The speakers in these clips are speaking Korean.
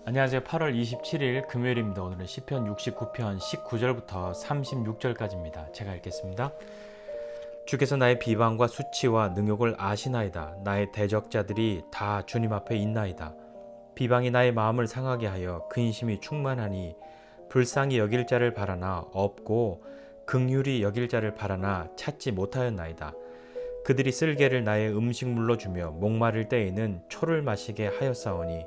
안녕하세요. 8월 27일 금요일입니다. 오늘은 시편 69편 19절부터 36절까지입니다. 제가 읽겠습니다. 주께서 나의 비방과 수치와 능욕을 아시나이다. 나의 대적자들이 다 주님 앞에 있나이다. 비방이 나의 마음을 상하게 하여 근심이 충만하니 불쌍히 여길 자를 바라나 없고 긍휼히 여길 자를 바라나 찾지 못하였나이다. 그들이 쓸개를 나의 음식물로 주며 목마를 때에는 초를 마시게 하였사오니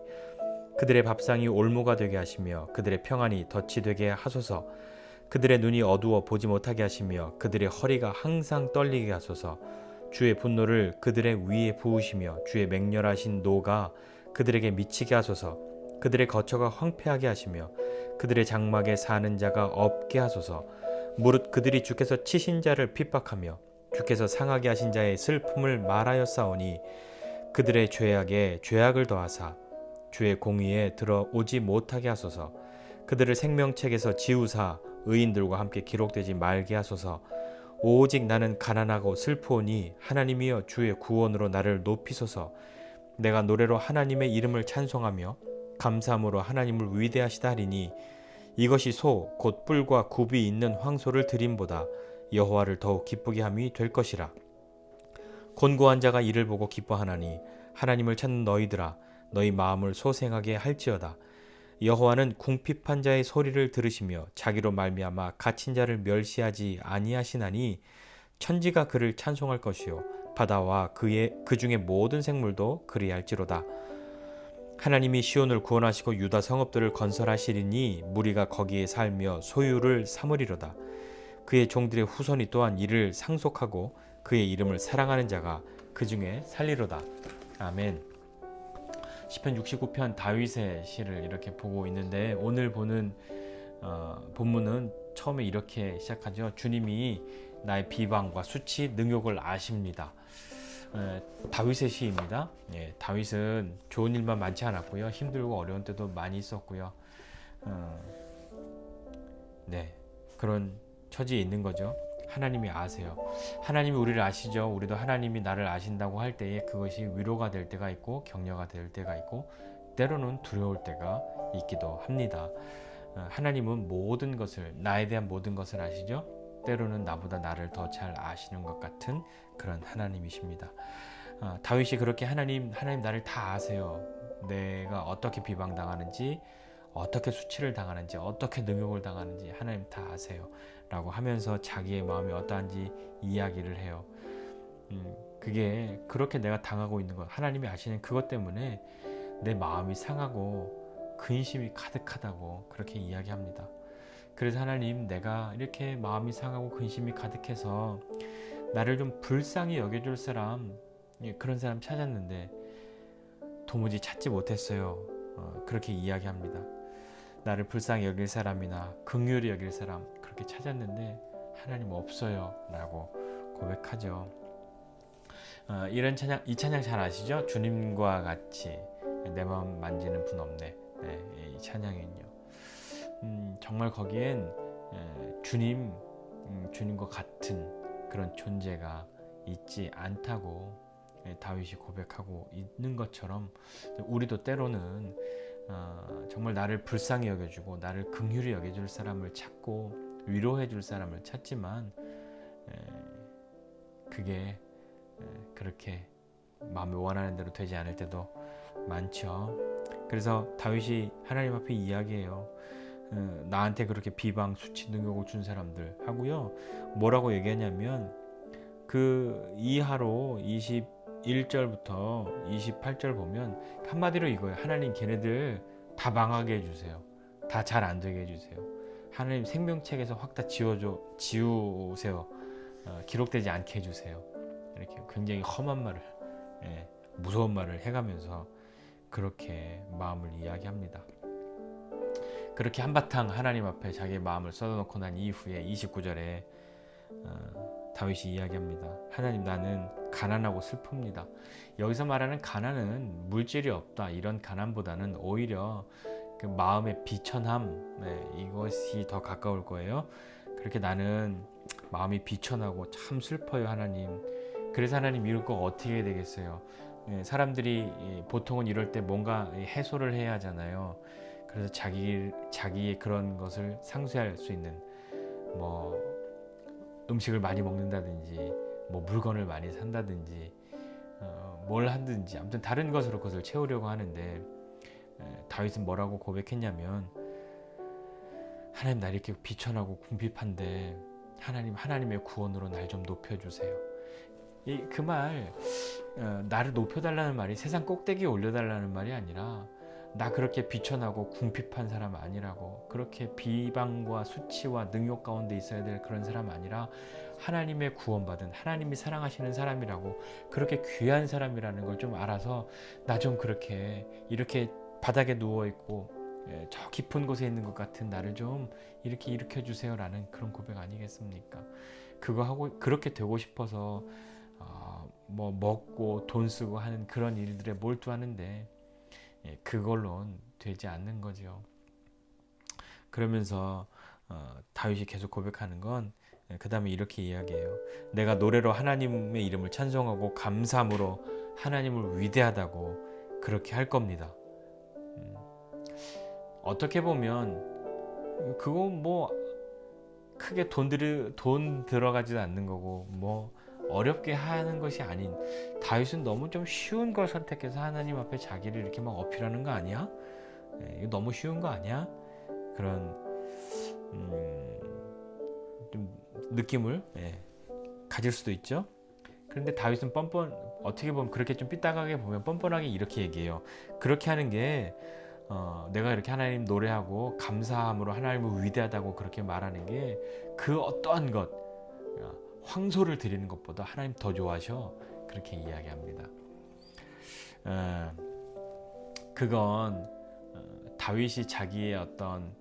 그들의 밥상이 올무가 되게 하시며 그들의 평안이 덫이 되게 하소서. 그들의 눈이 어두워 보지 못하게 하시며 그들의 허리가 항상 떨리게 하소서. 주의 분노를 그들의 위에 부으시며 주의 맹렬하신 노가 그들에게 미치게 하소서. 그들의 거처가 황폐하게 하시며 그들의 장막에 사는 자가 없게 하소서. 무릇 그들이 주께서 치신 자를 핍박하며 주께서 상하게 하신 자의 슬픔을 말하였사오니 그들의 죄악에 죄악을 더하사 주의 공의에 들어오지 못하게 하소서. 그들을 생명책에서 지우사 의인들과 함께 기록되지 말게 하소서. 오직 나는 가난하고 슬프오니 하나님이여 주의 구원으로 나를 높이소서. 내가 노래로 하나님의 이름을 찬송하며 감사함으로 하나님을 위대하시다 하리니 이것이 소 곧 뿔과 굽이 있는 황소를 드림보다 여호와를 더욱 기쁘게 함이 될 것이라. 곤고한 자가 이를 보고 기뻐하나니 하나님을 찾는 너희들아 너희 마음을 소생하게 할지어다. 여호와는 궁핍한 자의 소리를 들으시며 자기로 말미암아 갇힌 자를 멸시하지 아니하시나니 천지가 그를 찬송할 것이요 바다와 그 중에 모든 생물도 그리할지로다. 하나님이 시온을 구원하시고 유다 성읍들을 건설하시리니 무리가 거기에 살며 소유를 삼으리로다. 그의 종들의 후손이 또한 이를 상속하고 그의 이름을 사랑하는 자가 그 중에 살리로다. 아멘. 시편 69편 다윗의 시를 이렇게 보고 있는데 오늘 보는 본문은 처음에 이렇게 시작하죠. 주님이 나의 비방과 수치, 능욕을 아십니다. 다윗의 시입니다. 다윗은 좋은 일만 많지 않았고요. 힘들고 어려운 때도 많이 있었고요. 그런 처지에 있는 거죠. 하나님이 아세요. 하나님이 우리를 아시죠. 우리도 하나님이 나를 아신다고 할 때에 그것이 위로가 될 때가 있고 격려가 될 때가 있고 때로는 두려울 때가 있기도 합니다. 하나님은 모든 것을 나에 대한 모든 것을 아시죠. 때로는 나보다 나를 더 잘 아시는 것 같은 그런 하나님이십니다. 다윗이 그렇게 하나님 나를 다 아세요. 내가 어떻게 비방당하는지 어떻게 수치를 당하는지 어떻게 능욕을 당하는지 하나님 다 아세요 라고 하면서 자기의 마음이 어떠한지 이야기를 해요. 그게 그렇게 내가 당하고 있는 것 하나님이 아시는 그것 때문에 내 마음이 상하고 근심이 가득하다고 그렇게 이야기합니다. 그래서 하나님 내가 이렇게 마음이 상하고 근심이 가득해서 나를 좀 불쌍히 여겨줄 사람 그런 사람 찾았는데 도무지 찾지 못했어요. 그렇게 이야기합니다. 나를 불쌍히 여길 사람이나 긍휼히 여길 사람 그렇게 찾았는데 하나님 없어요 라고 고백하죠. 이 찬양 잘 아시죠? 주님과 같이 내 마음 만지는 분 없네. 이 찬양은요. 정말 거기엔 주님과 같은 그런 존재가 있지 않다고 다윗이 고백하고 있는 것처럼 우리도 때로는 정말 나를 불쌍히 여겨주고 나를 긍휼히 여겨줄 사람을 찾고 위로해줄 사람을 찾지만 그게 그렇게 마음이 원하는 대로 되지 않을 때도 많죠. 그래서 다윗이 하나님 앞에 이야기해요. 나한테 그렇게 비방, 수치, 능욕을 준 사람들 하고요. 뭐라고 얘기하냐면 그 이하로 21절부터 28절 보면 한마디로 이거예요. 하나님 걔네들 다 망하게 해주세요. 다 잘 안 되게 해주세요. 하나님 생명책에서 확 다 지우세요. 기록되지 않게 해주세요. 이렇게 굉장히 험한 말을 무서운 말을 해가면서 그렇게 마음을 이야기합니다. 그렇게 한바탕 하나님 앞에 자기의 마음을 쏟아놓고 난 이후에 29절에 다윗이 이야기합니다. 하나님 나는 가난하고 슬픕니다. 여기서 말하는 가난은 물질이 없다 이런 가난보다는 오히려 그 마음의 비천함 이것이 더 가까울 거예요. 그렇게 나는 마음이 비천하고 참 슬퍼요 하나님. 그래서 하나님 이럴 거 어떻게 해야 되겠어요. 사람들이 보통은 이럴 때 뭔가 해소를 해야 하잖아요. 그래서 자기의 그런 것을 상쇄할 수 있는 뭐 음식을 많이 먹는다든지 뭐 물건을 많이 산다든지 뭘 하든지 아무튼 다른 것으로 그것을 채우려고 하는데 다윗은 뭐라고 고백했냐면 하나님 나 이렇게 비천하고 궁핍한데 하나님의 구원으로 날 좀 높여주세요. 그 말 나를 높여달라는 말이 세상 꼭대기에 올려달라는 말이 아니라 나 그렇게 비천하고 궁핍한 사람 아니라고, 그렇게 비방과 수치와 능욕 가운데 있어야 될 그런 사람 아니라 하나님의 구원받은 하나님이 사랑하시는 사람이라고, 그렇게 귀한 사람이라는 걸 좀 알아서 나 좀 그렇게 이렇게 바닥에 누워있고 저 깊은 곳에 있는 것 같은 나를 좀 이렇게 일으켜주세요 라는 그런 고백 아니겠습니까? 그거 하고 그렇게 되고 싶어서 뭐 먹고 돈 쓰고 하는 그런 일들에 몰두하는데 그걸로는 되지 않는 거죠. 그러면서 다윗이 계속 고백하는 건 그 다음에 이렇게 이야기해요. 내가 노래로 하나님의 이름을 찬송하고 감사함으로 하나님을 위대하다고 그렇게 할 겁니다. 어떻게 보면 그거 뭐 크게 돈 들어가지도 않는 거고 뭐 어렵게 하는 것이 아닌, 다윗은 너무 좀 쉬운 걸 선택해서 하나님 앞에 자기를 이렇게 막 어필하는 거 아니야? 이거 너무 쉬운 거 아니야? 그런 좀 느낌을 가질 수도 있죠. 그런데 다윗은 어떻게 보면 그렇게 좀 삐딱하게 보면 뻔뻔하게 이렇게 얘기해요. 그렇게 하는 게 내가 이렇게 하나님 노래하고 감사함으로 하나님을 위대하다고 그렇게 말하는 게 그 어떠한 것, 황소를 드리는 것보다 하나님 더 좋아하셔, 그렇게 이야기합니다. 그건 다윗이 자기의 어떤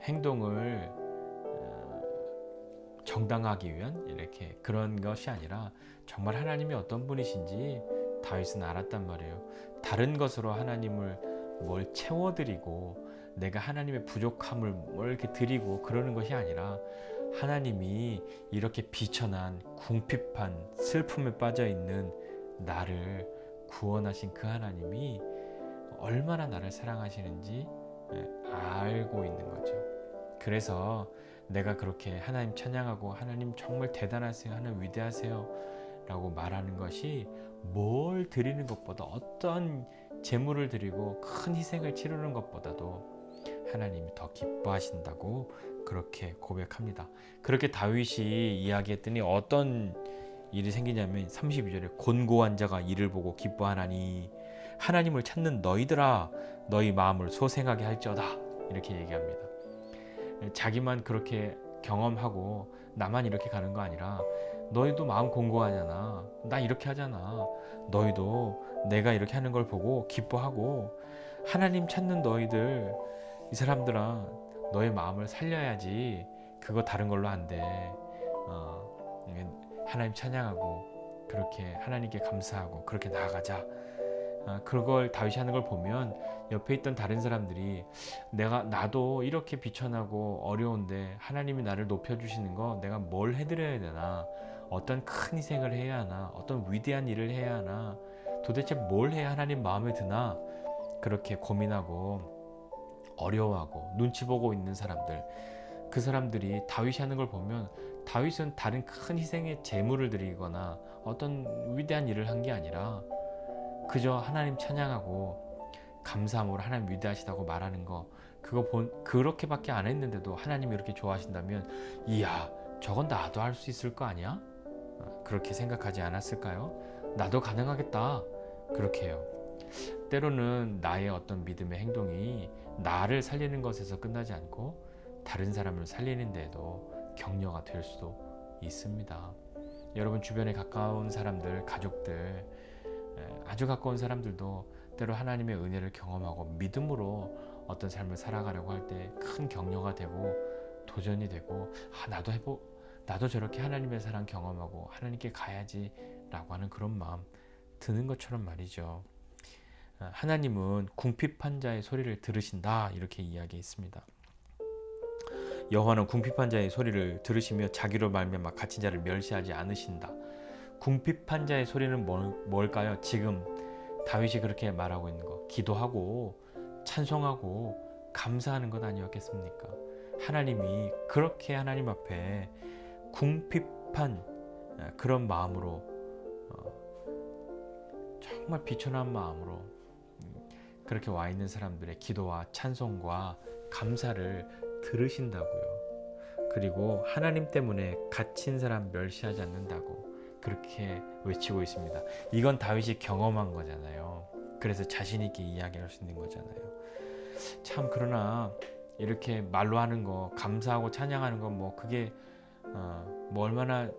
행동을 정당하기 위한 이렇게 그런 것이 아니라 정말 하나님이 어떤 분이신지 다윗은 알았단 말이에요. 다른 것으로 하나님을 뭘 채워드리고 내가 하나님의 부족함을 뭘 이렇게 드리고 그러는 것이 아니라 하나님이 이렇게 비천한 궁핍한 슬픔에 빠져있는 나를 구원하신 그 하나님이 얼마나 나를 사랑하시는지 알고 있는 거죠. 그래서 내가 그렇게 하나님 찬양하고 하나님 정말 대단하세요, 하나님 위대하세요 라고 말하는 것이 뭘 드리는 것보다, 어떤 제물을 드리고 큰 희생을 치르는 것보다도 하나님이 더 기뻐하신다고 그렇게 고백합니다. 그렇게 다윗이 이야기했더니 어떤 일이 생기냐면 32절에 곤고한 자가 이를 보고 기뻐하나니 하나님을 찾는 너희들아 너희 마음을 소생하게 할지어다, 이렇게 얘기합니다. 자기만 그렇게 경험하고 나만 이렇게 가는 거 아니라 너희도 마음 공고하잖아, 나 이렇게 하잖아, 너희도 내가 이렇게 하는 걸 보고 기뻐하고 하나님 찾는 너희들, 이 사람들아 너의 마음을 살려야지, 그거 다른 걸로 안 돼. 하나님 찬양하고 그렇게 하나님께 감사하고 그렇게 나아가자. 그걸 다윗이 하는 걸 보면 옆에 있던 다른 사람들이 나도 이렇게 비천하고 어려운데 하나님이 나를 높여주시는 거 내가 뭘 해드려야 되나, 어떤 큰 희생을 해야 하나, 어떤 위대한 일을 해야 하나, 도대체 뭘 해야 하나님 마음에 드나, 그렇게 고민하고 어려워하고 눈치 보고 있는 사람들, 그 사람들이 다윗이 하는 걸 보면 다윗은 다른 큰 희생의 제물을 드리거나 어떤 위대한 일을 한 게 아니라 그저 하나님 찬양하고 감사함으로 하나님 위대하시다고 말하는 거, 그렇게밖에 안 했는데도 하나님이 이렇게 좋아하신다면 이야 저건 나도 할 수 있을 거 아니야? 그렇게 생각하지 않았을까요? 나도 가능하겠다, 그렇게 해요. 때로는 나의 어떤 믿음의 행동이 나를 살리는 것에서 끝나지 않고 다른 사람을 살리는 데에도 격려가 될 수도 있습니다. 여러분 주변에 가까운 사람들, 가족들, 아주 가까운 사람들도 때로 하나님의 은혜를 경험하고 믿음으로 어떤 삶을 살아가려고 할 때 큰 격려가 되고 도전이 되고 나도 저렇게 하나님의 사랑 경험하고 하나님께 가야지 라고 하는 그런 마음 드는 것처럼 말이죠. 하나님은 궁핍한 자의 소리를 들으신다, 이렇게 이야기했습니다. 여호와는 궁핍한 자의 소리를 들으시며 자기로 말미암아 갇힌 자를 멸시하지 않으신다. 궁핍한 자의 소리는 뭘까요? 지금 다윗이 그렇게 말하고 있는 거, 기도하고 찬송하고 감사하는 것 아니었겠습니까? 하나님이 그렇게 하나님 앞에 궁핍한 그런 마음으로 정말 비천한 마음으로 그렇게 와 있는 사람들의 기도와 찬송과 감사를 들으신다고요. 그리고 하나님 때문에 갇힌 사람 멸시하지 않는다고 그렇게 외치고 있습니다. 이건 다윗이 경험한 거잖아요. 그래서 자신 있게 이야기할 수 있는 거잖아요. 참 그러나 이렇게 말로 하는 거, 감사하고 찬양하는 건 뭐 그게 뭐 얼마나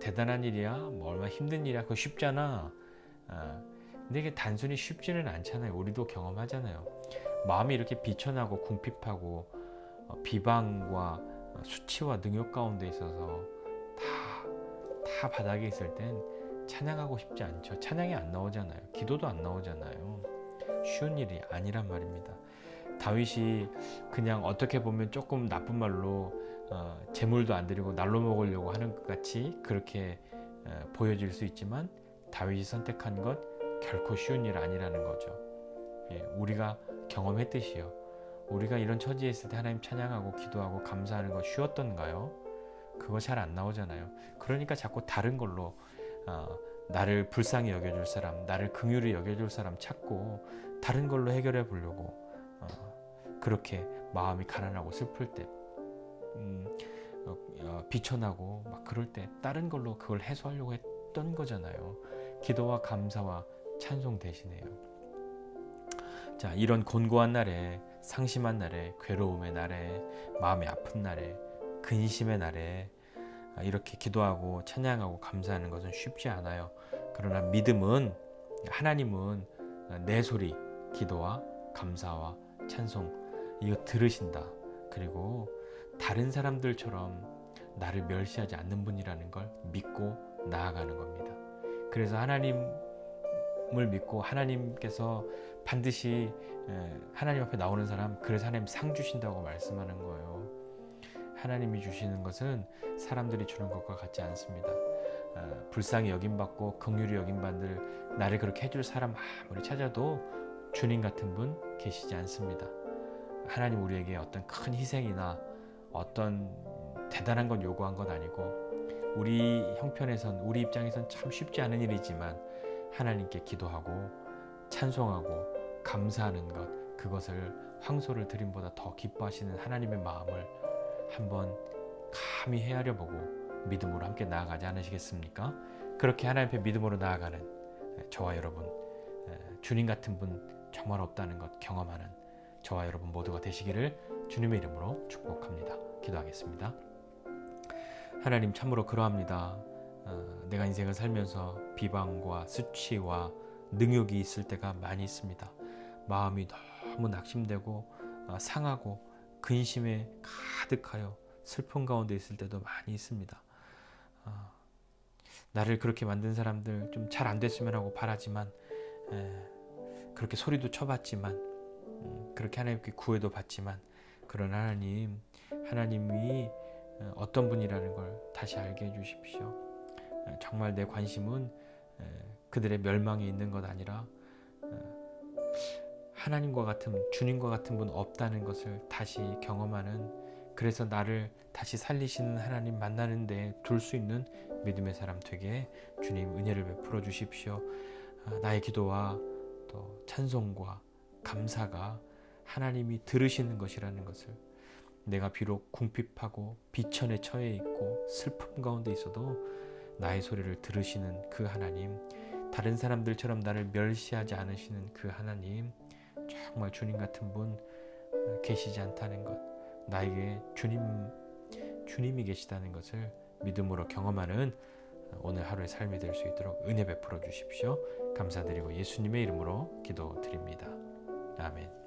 대단한 일이야, 뭐 얼마나 힘든 일이야, 그거 쉽잖아. 근데 이게 단순히 쉽지는 않잖아요. 우리도 경험하잖아요. 마음이 이렇게 비천하고 궁핍하고 비방과 수치와 능욕 가운데 있어서 다 바닥에 있을 땐 찬양하고 싶지 않죠. 찬양이 안 나오잖아요. 기도도 안 나오잖아요. 쉬운 일이 아니란 말입니다. 다윗이 그냥 어떻게 보면 조금 나쁜 말로 재물도 안 드리고 날로 먹으려고 하는 것 같이 그렇게 보여질 수 있지만 다윗이 선택한 것 결코 쉬운 일 아니라는 거죠. 예, 우리가 경험했듯이요. 우리가 이런 처지에 있을 때 하나님 찬양하고 기도하고 감사하는 거 쉬웠던가요? 그거 잘 안 나오잖아요. 그러니까 자꾸 다른 걸로 나를 불쌍히 여겨줄 사람, 나를 긍휼히 여겨줄 사람 찾고 다른 걸로 해결해 보려고 그렇게 마음이 가난하고 슬플 때 비천하고 막 그럴 때 다른 걸로 그걸 해소하려고 했던 거잖아요. 기도와 감사와 찬송 대신에요. 자, 이런 곤고한 날에, 상심한 날에, 괴로움의 날에, 마음이 아픈 날에, 근심의 날에 이렇게 기도하고 찬양하고 감사하는 것은 쉽지 않아요. 그러나 믿음은 하나님은 내 소리, 기도와 감사와 찬송 이거 들으신다. 그리고 다른 사람들처럼 나를 멸시하지 않는 분이라는 걸 믿고 나아가는 겁니다. 그래서 하나님을 믿고 하나님께서 반드시 하나님 앞에 나오는 사람, 그래서 하나님 상 주신다고 말씀하는 거예요. 하나님이 주시는 것은 사람들이 주는 것과 같지 않습니다. 불쌍히 여김받고 긍휼히 여김받을 나를 그렇게 해줄 사람 아무리 찾아도 주님 같은 분 계시지 않습니다. 하나님 우리에게 어떤 큰 희생이나 어떤 대단한 건 요구한 건 아니고 우리 형편에선 우리 입장에선 참 쉽지 않은 일이지만 하나님께 기도하고 찬송하고 감사하는 것 그것을 황소를 드림보다 더 기뻐하시는 하나님의 마음을 한번 감히 헤아려 보고 믿음으로 함께 나아가지 않으시겠습니까? 그렇게 하나님 앞에 믿음으로 나아가는 저와 여러분 주님 같은 분 정말 없다는 것 경험하는 저와 여러분 모두가 되시기를 주님의 이름으로 축복합니다. 기도하겠습니다. 하나님 참으로 그러합니다. 내가 인생을 살면서 비방과 수치와 능욕이 있을 때가 많이 있습니다. 마음이 너무 낙심되고 상하고 근심에 가득하여 슬픔 가운데 있을 때도 많이 있습니다. 나를 그렇게 만든 사람들 좀 잘 안 됐으면 하고 바라지만 그렇게 소리도 쳐봤지만 그렇게 하나님께 구애도 받지만 그런 하나님이 어떤 분이라는 걸 다시 알게 해주십시오. 정말 내 관심은 그들의 멸망에 있는 것 아니라 하나님과 같은 주님과 같은 분 없다는 것을 다시 경험하는 그래서 나를 다시 살리시는 하나님 만나는 데 둘 수 있는 믿음의 사람 되게 주님 은혜를 베풀어 주십시오. 나의 기도와 또 찬송과 감사가 하나님이 들으시는 것이라는 것을 내가 비록 궁핍하고 비천에 처해 있고 슬픔 가운데 있어도 나의 소리를 들으시는 그 하나님 다른 사람들처럼 나를 멸시하지 않으시는 그 하나님 정말 주님 같은 분 계시지 않다는 것 나에게 주님이 계시다는 것을 믿음으로 경험하는 오늘 하루의 삶이 될 수 있도록 은혜 베풀어 주십시오. 감사드리고 예수님의 이름으로 기도드립니다. 아멘.